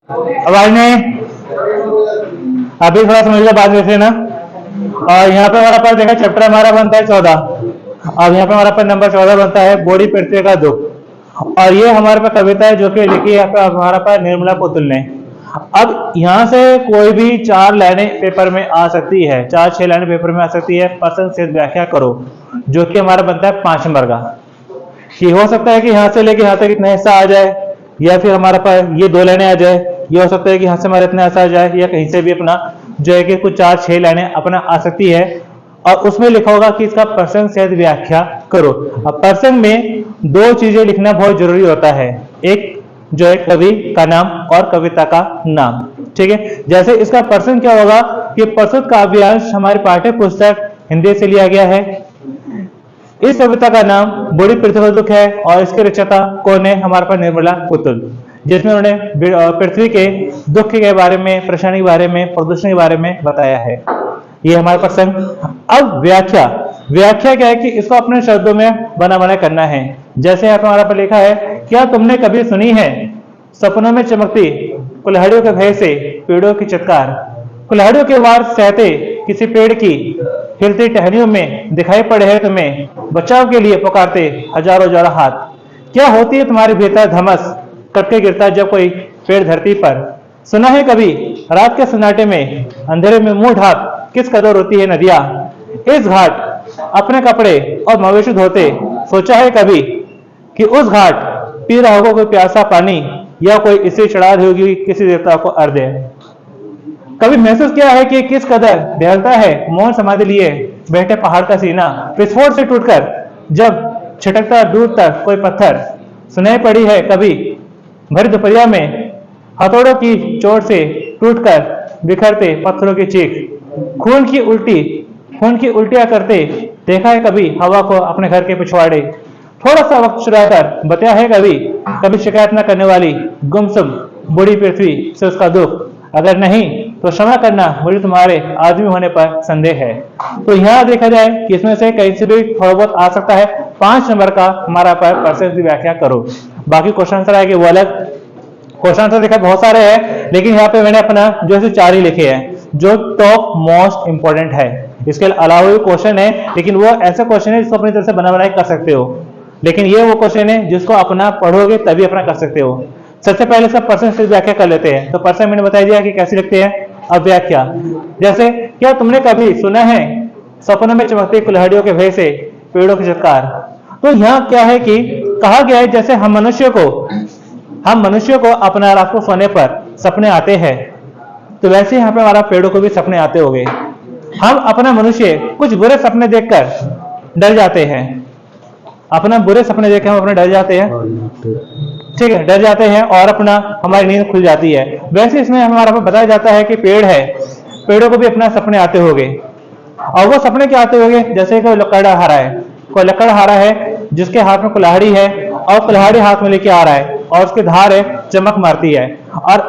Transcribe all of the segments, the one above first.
आवाज नहीं, अभी थोड़ा समझ लो बात वैसे ना। और यहाँ पे हमारा पास देखा चैप्टर हमारा बनता है 14। अब यहाँ पे हमारा पास नंबर 14 बनता है बॉडी पृथ्वी का दुख। और ये हमारे पास कविता है जो कि लिखी है यहाँ पे हमारा पास निर्मला पुतुल ने। अब यहाँ से कोई भी 4 लाइनें पेपर में आ सकती है, 4-6 लाइनें पेपर में आ सकती है। प्रश्न से व्याख्या करो, जो कि हमारा बनता है 5 नंबर का। कि हो सकता है कि यहाँ से लेके यहाँ तक इतना हिस्सा आ जाए, या फिर हमारे पास ये 2 लाइनें आ जाए। ये हो सकता है कि यहाँ से हमारा इतना हिस्सा आ जाए, या कहीं से भी अपना जो है कि कुछ 4-6 लाइनें अपना आ सकती है। और उसमें लिखा होगा कि इसका प्रसंग सहित व्याख्या करो। अब प्रसंग में 2 चीजें लिखना बहुत जरूरी होता है, एक जो है कवि का नाम और कविता का नाम। ठीक है, जैसे इसका प्रसंग क्या होगा कि प्रस्तुत काव्यांश हमारी पाठ्य पुस्तक हिंदी से लिया गया है। इस कविता का नाम बॉडी पृथ्वी का दुख है और इसके रचयिता कौन है, हमारे पास निर्मला पुतुल, जिसमें उन्होंने पृथ्वी के दुख के बारे में, परेशानी के बारे में, प्रदूषण के बारे में बताया है। ये हमारे प्रसंग। अब व्याख्या, व्याख्या क्या है कि इसको अपने शब्दों में बना बना करना है। जैसे यहाँ पर हमारा पर लिखा है, क्या तुमने कभी सुनी है सपनों में चमकती कुल्हाड़ियों के भय से पेड़ों की चित्कार, कुल्हाड़ियों के वार सहते किसी पेड़ की हिलती टहनियों में दिखाई पड़े है तुम्हें बचाव के लिए पुकारते हजारों हजारों हाथ। क्या होती है तुम्हारे भीतर धमस कटके गिरता जब कोई पेड़ धरती पर, सुना है कभी रात के सन्नाटे में अंधेरे में मुंह ढाक किस कदर होती है नदियां इस घाट अपने कपड़े और मवेशी धोते, सोचा है कभी कि उस घाट पी रहा होगा कोई प्यासा पानी या कोई इसे चढ़ा रही होगी किसी देवता को अर्घ्य। कभी महसूस किया है कि किस कदर दहलता है मौन समाधि लिए बैठे पहाड़ का सीना विस्फोट से टूटकर जब छिटकता दूर तक कोई पत्थर, सुनाई पड़ी है कभी भरी दोपहरिया में हथौड़ों की चोट से टूटकर बिखरते पत्थरों की चीख, खून की उल्टियां करते देखा है कभी हवा को अपने घर के पिछवाड़े, थोड़ा सा वक्त चुराकर बताया है कभी शिकायत न करने वाली गुमसुम बूढ़ी पृथ्वी से उसका दुख, अगर नहीं तो क्षमा करना मुझे तुम्हारे आदमी होने पर संदेह है। तो यहाँ देखा जाए कि इसमें से कहीं से भी थोड़ा बहुत आ सकता है। 5 नंबर का हमारा पर प्रश्न की व्याख्या करो। बाकी क्वेश्चन आंसर आएंगे वो अलग। क्वेश्चन आंसर देखा बहुत सारे हैं, लेकिन यहाँ पे मैंने अपना जो है 4 ही लिखे हैं जो टॉप मोस्ट इंपॉर्टेंट है। इसके अलावा भी क्वेश्चन है, लेकिन वो ऐसा क्वेश्चन है जिसको अपनी तरह से बना कर सकते हो, लेकिन ये वो क्वेश्चन है जिसको अपना पढ़ोगे तभी अपना कर सकते हो। सबसे पहले सब पर्सन से व्याख्या कर लेते हैं। तो पर्सन मैंने बता दिया कि कैसे लिखते हैं। अब व्याख्या, जैसे क्या तुमने कभी सुना है सपनों में चमकती कुल्हाड़ियों के भय से पेड़ों की चित्कार। तो यहाँ क्या है कि कहा गया है जैसे हम मनुष्य को अपना रात को सोने पर सपने आते हैं, तो वैसे यहाँ पे हमारा पेड़ों को भी सपने आते होंगे। हम अपना मनुष्य कुछ बुरे सपने देखकर डर जाते हैं, अपना बुरे सपने देख हम अपने डर जाते हैं, ठीक है, डर जाते हैं और अपना हमारी नींद खुल जाती है। वैसे इसमें हमारा बताया जाता है कि पेड़ है, पेड़ों को भी अपना सपने आते होंगे। और वो सपने क्या आते होंगे, जैसे कोई लकड़हारा है, जिसके हाथ में कुल्हाड़ी है और कुल्हाड़ी हाथ में लेके आ रहा है और उसकी धार है चमक मारती है, और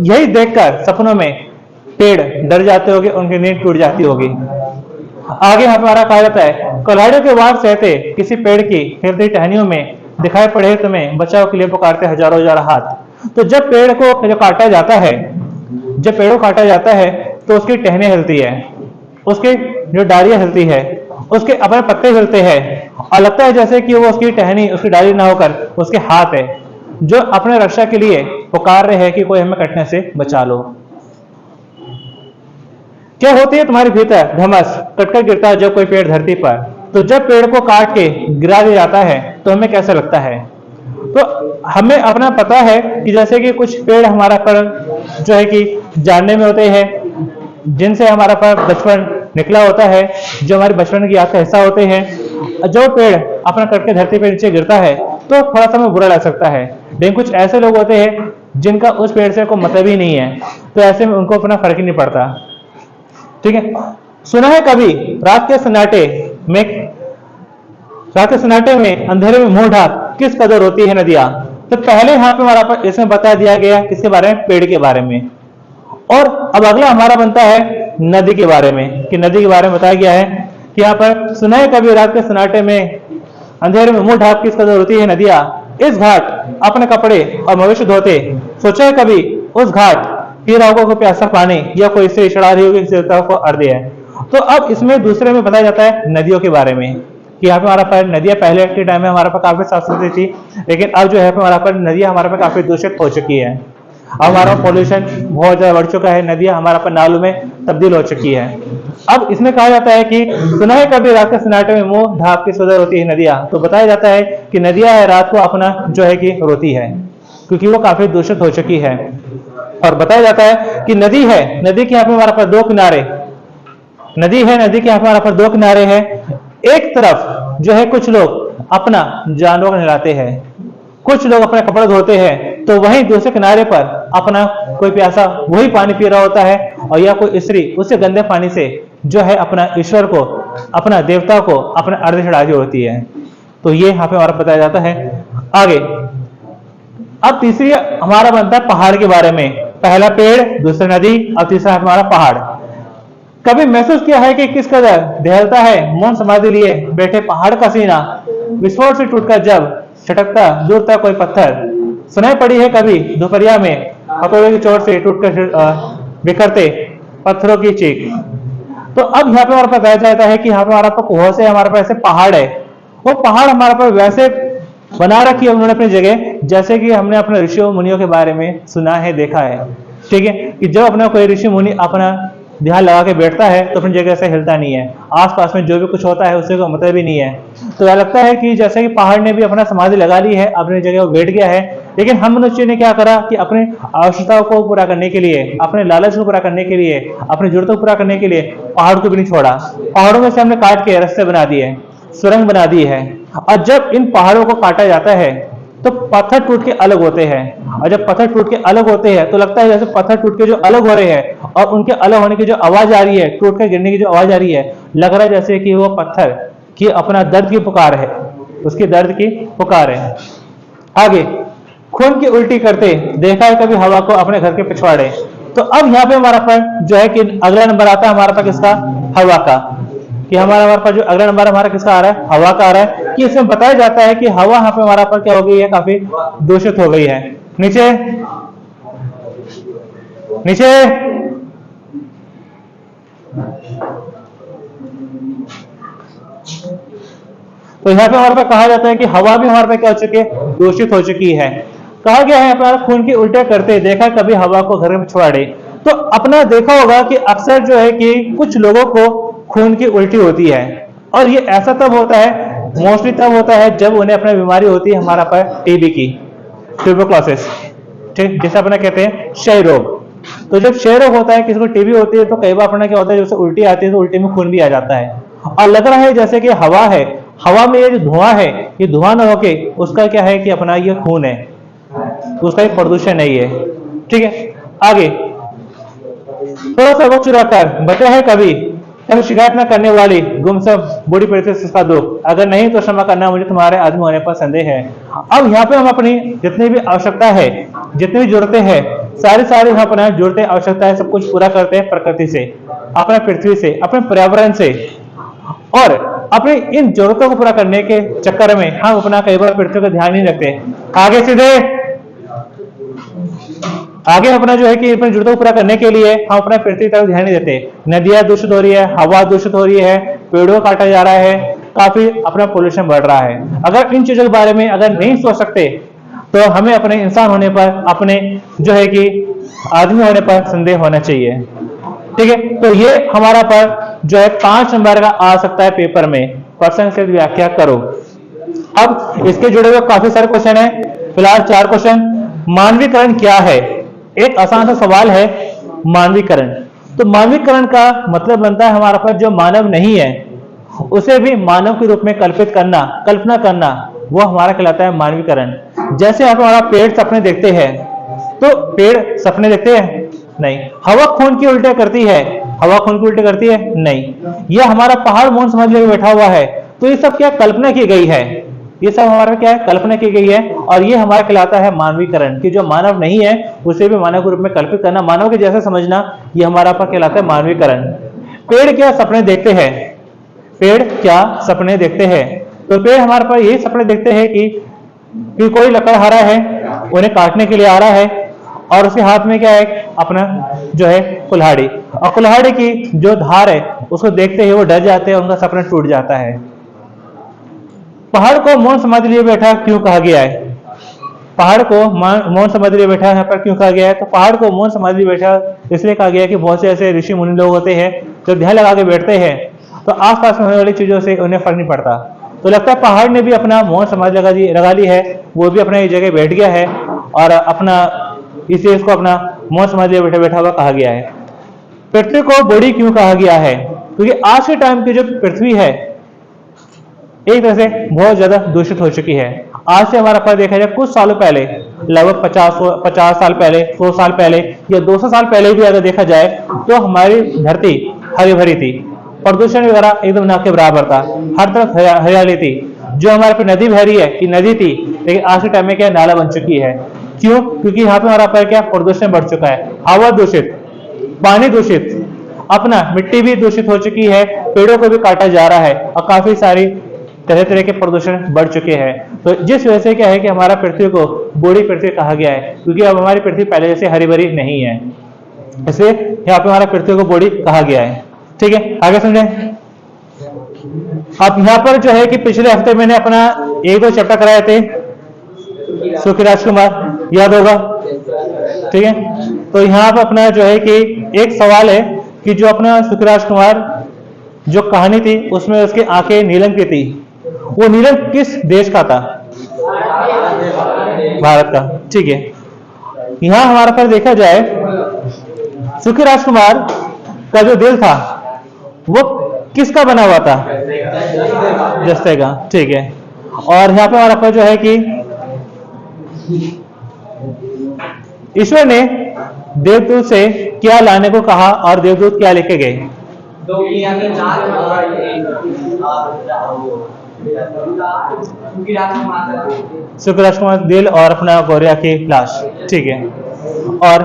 यही देखकर सपनों में पेड़ डर जाते होंगे, उनकी नींद टूट जाती होगी। आगे हमारा कहा जाता है, कुल्हाड़ियों के वार सहते किसी पेड़ की हिलती टहनियों में दिखाई पड़े तुम्हें बचाव के लिए पुकारते हजारों हजार हाथ। तो जब पेड़ को जो काटा जाता है, तो उसकी टहनियां हिलती है, उसकी जो डालियां हिलती है, उसके अपने पत्ते हिलते हैं, और लगता है जैसे कि वो उसकी टहनी, उसकी डाली ना होकर उसके हाथ है जो अपने रक्षा के लिए पुकार रहे हैं कि कोई हमें कटने से बचा लो। क्या होती है तुम्हारे भीतर धमस कटकर गिरता है जब कोई पेड़ धरती पर। तो जब पेड़ को काट के गिरा दिया जाता है तो हमें कैसा लगता है। तो हमें अपना पता है कि जैसे कि कुछ पेड़ हमारा पर जो है कि जानने में होते हैं, जिनसे हमारा पर बचपन निकला होता है, जो हमारे बचपन की याद का हिस्सा होते हैं। जो पेड़ अपना कट के धरती पे नीचे गिरता है तो थोड़ा सा हमें बुरा लग सकता है, लेकिन कुछ ऐसे लोग होते हैं जिनका उस पेड़ से कोई मतलब ही नहीं है, तो ऐसे में उनको अपना फर्क ही नहीं पड़ता। ठीक है, सुना है कभी रात के सन्नाटे में अंधेरे में मुंह ढाक किस कदर होती है नदियां। तो पहले यहाँ पे हमारा पर इसमें बता दिया गया किसके बारे में, पेड़ के बारे में। और अब अगला हमारा बनता है नदी के बारे में, कि नदी के बारे में बताया गया है कि यहाँ पर सुना है कभी रात के सन्नाटे में अंधेरे में मुंह ढाक किस कदर होती है नदियां इस घाट अपने कपड़े और मवेशी धोते, सोचा है कभी उस घाट पी रहा होगा कोई प्यासा पानी या कोई स्त्री चढ़ा रही होगी किसी देवता को अर्घ्य है। तो अब इसमें दूसरे में बताया जाता है नदियों के बारे में कि यहाँ पे हमारा पर नदियां पहले के टाइम में हमारे पास काफी साफ सुथरी थी, लेकिन अब जो है हमारा पर नदियां हमारे पे काफी दूषित हो चुकी है। अब हमारा पॉल्यूशन बहुत ज्यादा बढ़ चुका है, नदियां हमारा पर नालों में तब्दील हो चुकी है। अब इसमें कहा जाता है कि सुना है कभी रात के सन्नाटे में मुंह ढांप के सो रोती है नदियां, तो बताया जाता है कि नदियां है रात को अपना जो है कि रोती है क्योंकि वो काफी दूषित हो चुकी है। और बताया जाता है कि नदी है, नदी के यहाँ पे हमारे पास दो किनारे, नदी है, नदी के यहाँ पे हमारे पास दो किनारे हैं। एक तरफ जो है कुछ लोग अपना जानवरों को नहलाते हैं, कुछ लोग अपने कपड़े धोते हैं, तो वहीं दूसरे किनारे पर अपना कोई प्यासा वही पानी पी रहा होता है, और या कोई स्त्री उस गंदे पानी से जो है अपना ईश्वर को, अपना देवता को अपना अर्घ्य चढ़ा रही होती है। तो ये यहाँ पे हमारा बताया जाता है। आगे अब तीसरी हमारा बनता है पहाड़ के बारे में। पहला पेड़, दूसरा नदी, और तीसरा हमारा पहाड़। कभी महसूस किया है कि किस कदर दहलता है मौन समाधि लिए बैठे पहाड़ का सीना, विस्फोट से टूटकर जब छटकता दूर तक कोई पत्थर। सुनाई पड़ी है कभी दोपहरिया में हथौड़े की चोट से टूटकर बिखरते पत्थरों की चीख। तो अब यहाँ पे हमारे पास बताया जाता है कि यहाँ पे हमारा पास से हमारे पास ऐसे पहाड़ है, वो पहाड़ हमारे पास वैसे बना रखी है उन्होंने अपनी जगह, जैसे कि हमने अपने ऋषियों मुनियों के बारे में सुना है, देखा है, ठीक है, कि जब अपना कोई ऋषि मुनि अपना ध्यान लगा के बैठता है तो अपनी जगह से हिलता नहीं है, आसपास में जो भी कुछ होता है उससे कोई मतलब भी नहीं है। तो यह लगता है कि जैसे कि पहाड़ ने भी अपना समाधि लगा ली है, अपनी जगह वो बैठ गया है, लेकिन हम मनुष्य ने क्या करा कि अपने आवश्यकताओं को पूरा करने के लिए, अपने लालच को पूरा करने के लिए, अपनी जरूरतों को पूरा करने के लिए पहाड़ को भी नहीं छोड़ा। पहाड़ों में से हमने काट के रास्ते बना दिए, सुरंग बना दी है, और जब इन पहाड़ों को काटा जाता है तो पत्थर टूट के अलग होते हैं, और जब पत्थर टूट के अलग होते हैं तो लगता है जैसे पत्थर टूट के जो अलग हो रहे हैं और उनके अलग होने की जो आवाज आ रही है, टूट कर गिरने की जो आवाज आ रही है, लग रहा है जैसे कि वो पत्थर की अपना दर्द की पुकार है, उसकी दर्द की पुकार है। आगे खून की उल्टी करते देखा है कभी हवा को अपने घर के पिछवाड़े। तो अब यहाँ पे हमारा पर जो है कि अगला नंबर आता है हमारा पास किसका, हवा का, कि हमारे पास जो अगला नंबर हमारा किसका आ रहा है, हवा का आ रहा है, कि इसमें बताया जाता है कि हवा यहाँ पे हमारा पर क्या हो गई है, काफी दूषित हो गई है। नीचे नीचे तो यहाँ पे हमारे पास कहा जाता है कि हवा भी हमारे पास क्या हो चुकी है, दूषित हो चुकी है। कहा गया है यहाँ पर खून की उल्टे करते देखा कभी हवा को घर में पिछवाड़े। तो अपना देखा होगा कि अक्सर जो है कि कुछ लोगों को खून की उल्टी होती है, और ये ऐसा तब होता है, मोस्टली तब होता है जब उन्हें अपनी बीमारी होती है हमारा पर टीबी की, ट्यूबरक्लोसिस, ठीक, जिसे अपना कहते हैं क्षय रोग। तो जब क्षय रोग होता है, किसी को टीबी होती है, तो कई बार अपना क्या होता है, जैसे उल्टी आती है तो उल्टी में खून भी आ जाता है, और लग रहा है जैसे कि हवा है, हवा में ये जो धुआं है, ये धुआं ना होके उसका क्या है कि अपना ये खून है, तो उसका एक प्रदूषण नहीं है, ठीक है। आगे थोड़ा सा वक्त चुरा कर बचा है कभी शिकायत न करने वाली गुमसम बूढ़ी पीड़ित का दुख, अगर नहीं तो क्षमा करना, मुझे तुम्हारे आदमी होने पर संदेह है। अब यहाँ पे हम अपनी जितनी भी आवश्यकता है, जितनी भी जरूरतें हैं, सारी हम अपना जरूरतें आवश्यकताएं सब कुछ पूरा करते हैं प्रकृति से, अपने पृथ्वी से, अपने पर्यावरण से, और अपनी इन जरूरतों को पूरा करने के चक्कर में हम अपना कई बार पृथ्वी का ध्यान नहीं रखते। आगे सीधे आगे अपना जो है कि अपनी जरूरतों को पूरा करने के लिए हम अपना पृथ्वी तरफ ध्यान नहीं देते। नदियां दूषित हो रही है, हवा दूषित हो रही है, पेड़ों काटा जा रहा है, काफी अपना पोल्यूशन बढ़ रहा है। अगर इन चीजों के बारे में अगर नहीं सोच सकते तो हमें अपने इंसान होने पर, अपने जो है कि आदमी होने पर संदेह होना चाहिए, ठीक है। तो ये हमारा पर जो है 5 नंबर का आ सकता है पेपर में, प्रश्न से व्याख्या करो। अब इसके जुड़े हुए काफी सारे क्वेश्चन है, फिलहाल 4 क्वेश्चन। मानवीकरण क्या है, एक आसान सा सवाल है, मानवीकरण। तो मानवीकरण का मतलब बनता है हमारा पास जो मानव नहीं है उसे भी मानव के रूप में कल्पित करना, कल्पना करना, वो हमारा कहलाता है मानवीकरण। जैसे आप हमारा पेड़ सपने देखते हैं, तो पेड़ सपने देखते हैं नहीं। हवा खून की उल्टे करती है, हवा खून की उल्टे करती है नहीं। यह हमारा पहाड़ मौन समझ लेकर बैठा हुआ है, तो ये सब क्या कल्पना की गई है, ये सब हमारा क्या है, कल्पना की गई है, और ये हमारा कहलाता है मानवीकरण, कि जो मानव नहीं है उसे भी मानव के रूप में कल्पित करना, मानव के जैसा समझना, ये हमारा पर कहलाता है मानवीकरण। पेड़ क्या सपने देखते हैं, पेड़ क्या सपने देखते हैं, तो पेड़ हमारे पास यही सपने देखते हैं कि कोई लकड़हारा है, उन्हें काटने के लिए आ रहा है, और उसके हाथ में क्या है, अपना जो है कुल्हाड़ी, और कुल्हाड़ी की जो धार है उसको देखते ही वो डर जाते हैं, उनका सपना टूट जाता है। पहाड़ को मौन समाधि लिए बैठा क्यों कहा गया है? पहाड़ को मौन समाधि लिए बैठा यहाँ पर क्यों कहा गया है? तो पहाड़ को मौन समाधि लिए बैठा इसलिए कहा गया है कि बहुत से ऐसे ऋषि मुनि लोग होते हैं जो ध्यान लगा के बैठते हैं तो आसपास में होने वाली चीजों से उन्हें फर्क नहीं पड़ता। तो लगता है पहाड़ ने भी अपना मौन समाधि लगा ली है, वो भी अपना एक जगह बैठ गया है और अपना इसलिए इसको अपना मौन समाधि बैठा बैठा हुआ कहा गया है। पृथ्वी को बॉडी क्यों कहा गया है? क्योंकि आज के टाइम की जो पृथ्वी है एक तरह से बहुत ज्यादा दूषित हो चुकी है। आज से हमारा पास देखा जाए कुछ सालों पहले, लगभग 50 साल पहले, 100 साल पहले या 200 साल पहले भी अगर देखा जाए तो हमारी धरती हरी भरी थी, प्रदूषण वगैरह एकदम ना के बराबर था, हर तरफ हरियाली थी। जो हमारे पे नदी बह रही है कि नदी थी, लेकिन आज के टाइम में क्या नाला बन चुकी है। क्यों? क्योंकि यहाँ पे हमारा पर क्या प्रदूषण बढ़ चुका है, हवा दूषित, पानी दूषित, अपना मिट्टी भी दूषित हो चुकी है, पेड़ों को भी काटा जा रहा है और काफी सारी तरह तरह के प्रदूषण बढ़ चुके हैं। तो जिस वजह से क्या है कि हमारा पृथ्वी को बूढ़ी पृथ्वी कहा गया है, क्योंकि अब हमारी पृथ्वी पहले जैसे हरी भरी नहीं है, इसलिए यहाँ पे हमारा पृथ्वी को बूढ़ी कहा गया है। ठीक है, आगे समझे। अब यहाँ पर जो है कि पिछले हफ्ते मैंने अपना 1-2 चैप्टर कराए थे, सुखी राजकुमार याद होगा। ठीक है, तो यहाँ पर अपना जो है कि एक सवाल है कि जो अपना सुखी राजकुमार जो कहानी थी उसमें उसकी आंखें नीलम की थी, वो नीलम किस देश का था? भारत का। ठीक है, यहां हमारे पास देखा जाए सुखी राजकुमार का जो दिल था वो किसका बना हुआ था? जस्ते का। ठीक है, और यहाँ पे हमारे पास जो है कि ईश्वर ने देवदूत से क्या लाने को कहा और देवदूत क्या लेके गए? सुखी राजकुमार दिल और अपना गौरिया की लाश। ठीक है, और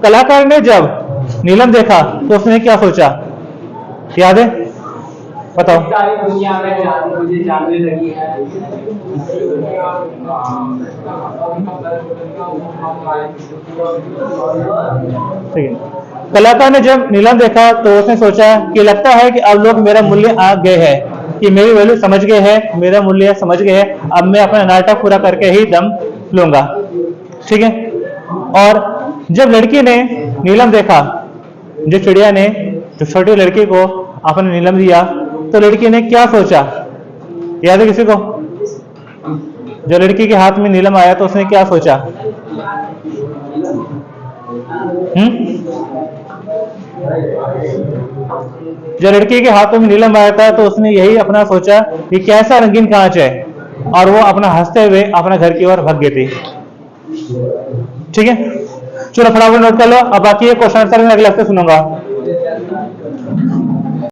कलाकार ने जब नीलम देखा तो उसने क्या सोचा, याद है? बताओ। दुनिया में मुझे जानने लगी है। ठीक है, कलाकार ने जब नीलम देखा तो उसने सोचा कि लगता है कि अब लोग मेरा मूल्य आ गए हैं, कि मेरी वैल्यू समझ गए हैं, मेरा मूल्य समझ गए हैं, अब मैं अपना नाटक पूरा करके ही दम लूंगा। ठीक है, और जब लड़की ने नीलम देखा, जो चिड़िया ने जो छोटी लड़की को अपने नीलम दिया, तो लड़की ने क्या सोचा, याद है किसी को? जो लड़की के हाथ में नीलम आया तो उसने क्या सोचा? जो लड़की के हाथों में नीलम आया था तो उसने यही अपना सोचा कि कैसा रंगीन कांच है, और वो अपना हंसते हुए अपना घर की ओर भाग गई थी। ठीक है, चलो फटाफट नोट कर लो। अब बाकी क्वेश्चन आंसर मैं अगले हफ्ते सुनूंगा।